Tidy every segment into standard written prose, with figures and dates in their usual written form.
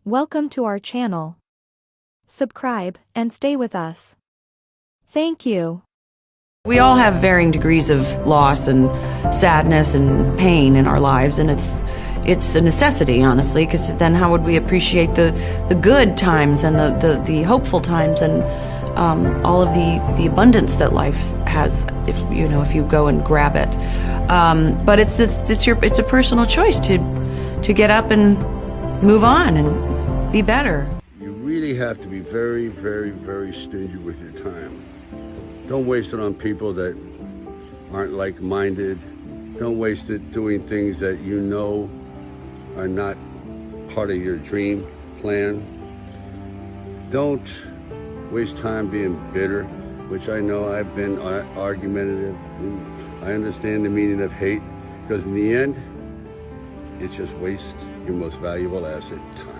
Welcome to our channel. Subscribe and stay with us. Thank you. We all have varying degrees of loss and sadness and pain in our lives, and it's a necessity, honestly, because then how would we appreciate the good times and the hopeful times and all of the abundance that life has if you go and grab it. But it's a personal choice to get up and move on and be better. You really have to be very, very, very stingy with your time. Don't waste it on people that aren't like-minded. Don't waste it doing things that you know are not part of your dream plan. Don't waste time being bitter, which I know I've been argumentative. I understand the meaning of hate, because in the end, it's just waste your most valuable asset, time.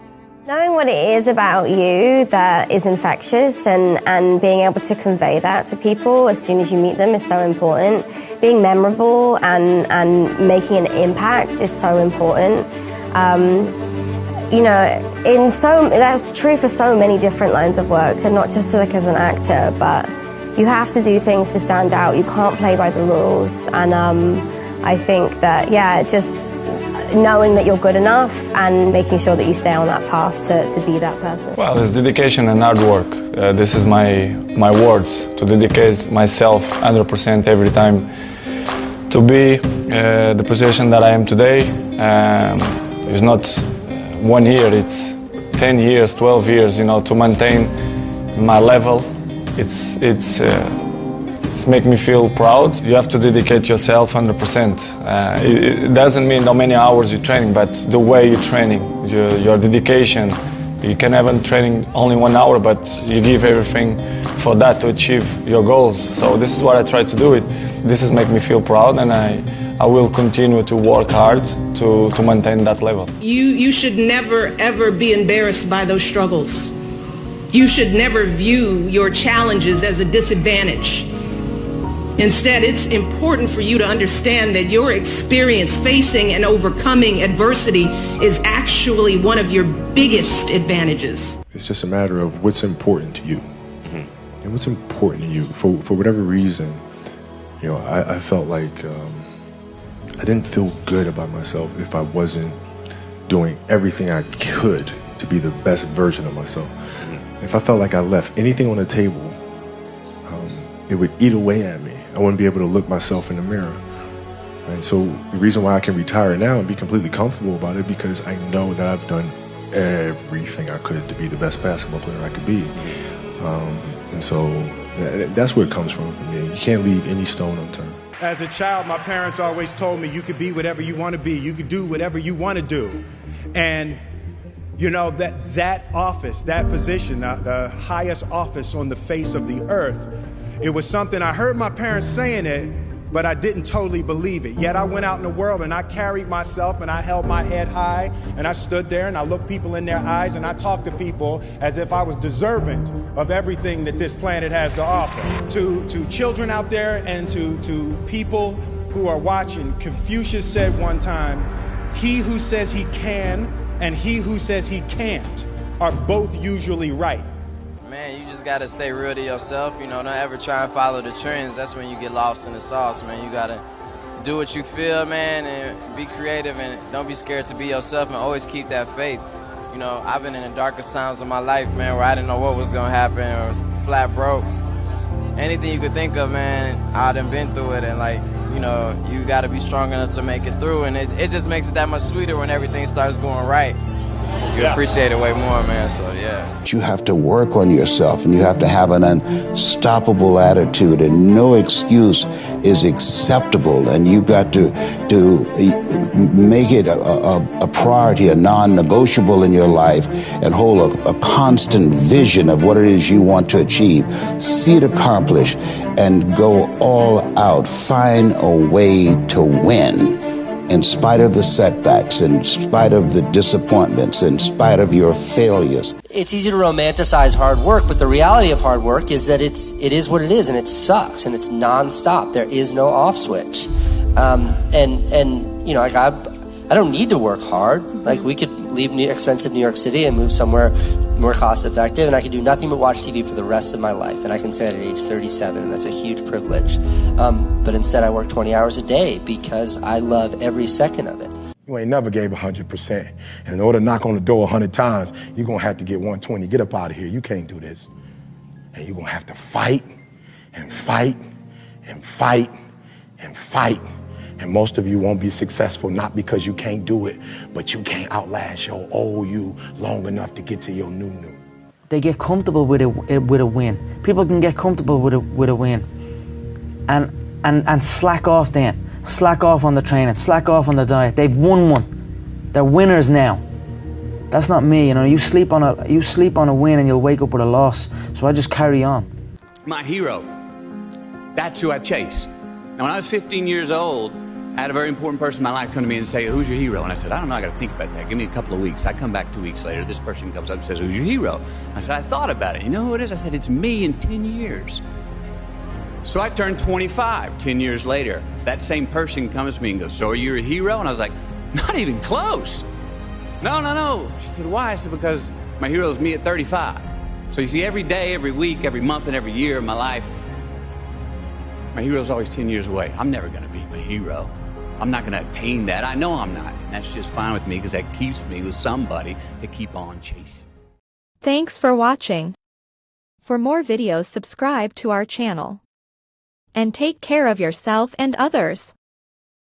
Knowing what it is about you that is infectious and being able to convey that to people as soon as you meet them is so important. Being memorable and making an impact is so important. That's true for so many different lines of work, and not just like as an actor, but you have to do things to stand out. You can't play by the rules. And I think that, just knowing that you're good enough and making sure that you stay on that path to be that person. Well, it's dedication and hard work. This is my words, to dedicate myself 100% every time to be the position that I am today. It's not 1 year, it's 10 years, 12 years, to maintain my level. It's making me feel proud. You have to dedicate yourself 100%. It doesn't mean how many hours you're training, but the way you're training, your dedication. You can have a training only 1 hour, but you give everything for that to achieve your goals. So this is what I try to do. This is make me feel proud, and I will continue to work hard to maintain that level. You should never, ever be embarrassed by those struggles. You should never view your challenges as a disadvantage. Instead, it's important for you to understand that your experience facing and overcoming adversity is actually one of your biggest advantages. It's just a matter of what's important to you. And what's important to you. For whatever reason, I felt like I didn't feel good about myself if I wasn't doing everything I could to be the best version of myself. If I felt like I left anything on the table, it would eat away at me. I wouldn't be able to look myself in the mirror. And so the reason why I can retire now and be completely comfortable about it, because I know that I've done everything I could to be the best basketball player I could be. And so that's where it comes from for me. You can't leave any stone unturned. As a child, my parents always told me you could be whatever you want to be. You could do whatever you want to do. And that office, that position, the highest office on the face of the earth, it was something I heard my parents saying it, but I didn't totally believe it. Yet I went out in the world and I carried myself and I held my head high and I stood there and I looked people in their eyes and I talked to people as if I was deserving of everything that this planet has to offer. To children out there and to people who are watching, Confucius said one time, he who says he can and he who says he can't are both usually right. Man, you just gotta stay real to yourself, don't ever try and follow the trends. That's when you get lost in the sauce, man. You gotta do what you feel, man, and be creative, and don't be scared to be yourself, and always keep that faith. I've been in the darkest times of my life, man, where I didn't know what was gonna happen, or was flat broke. Anything you could think of, man, I done been through it, and you gotta be strong enough to make it through, and it just makes it that much sweeter when everything starts going right. You appreciate it way more, man, so yeah. You have to work on yourself, and you have to have an unstoppable attitude, and no excuse is acceptable, and you've got to make it a priority, a non-negotiable in your life, and hold a constant vision of what it is you want to achieve. See it accomplished, and go all out. Find a way to win. In spite of the setbacks, in spite of the disappointments, in spite of your failures. It's easy to romanticize hard work, but the reality of hard work is that it is what it is, and it sucks, and it's nonstop. There is no off switch. I don't need to work hard. We could leave expensive New York City and move somewhere more cost effective, and I can do nothing but watch TV for the rest of my life. And I can say that at age 37, and that's a huge privilege. But instead I work 20 hours a day because I love every second of it. You ain't never gave 100%. And in order to knock on the door 100 times, you're going to have to get 120. Get up out of here. You can't do this. And you're going to have to fight and fight and fight and fight. And most of you won't be successful, not because you can't do it, but you can't outlast your old you long enough to get to your new. They get comfortable with a win. People can get comfortable with a win. And slack off then. Slack off on the training, slack off on the diet. They've won one. They're winners now. That's not me, you know. You sleep on a win and you'll wake up with a loss. So I just carry on. My hero. That's who I chase. Now when I was 15 years old, I had a very important person in my life come to me and say, "Who's your hero?" And I said, "I don't know, I gotta think about that. Give me a couple of weeks." I come back 2 weeks later, this person comes up and says, "Who's your hero?" I said, "I thought about it. You know who it is?" I said, "It's me in 10 years. So I turned 25 10 years later. That same person comes to me and goes, "So are you a hero?" And I was like, "Not even close." No. She said, "Why?" I said, "Because my hero is me at 35. So you see, every day, every week, every month, and every year of my life, my hero's always 10 years away. I'm never gonna be my hero. I'm not gonna attain that. I know I'm not. And that's just fine with me because that keeps me with somebody to keep on chasing." Thanks for watching. For more videos, subscribe to our channel. And take care of yourself and others.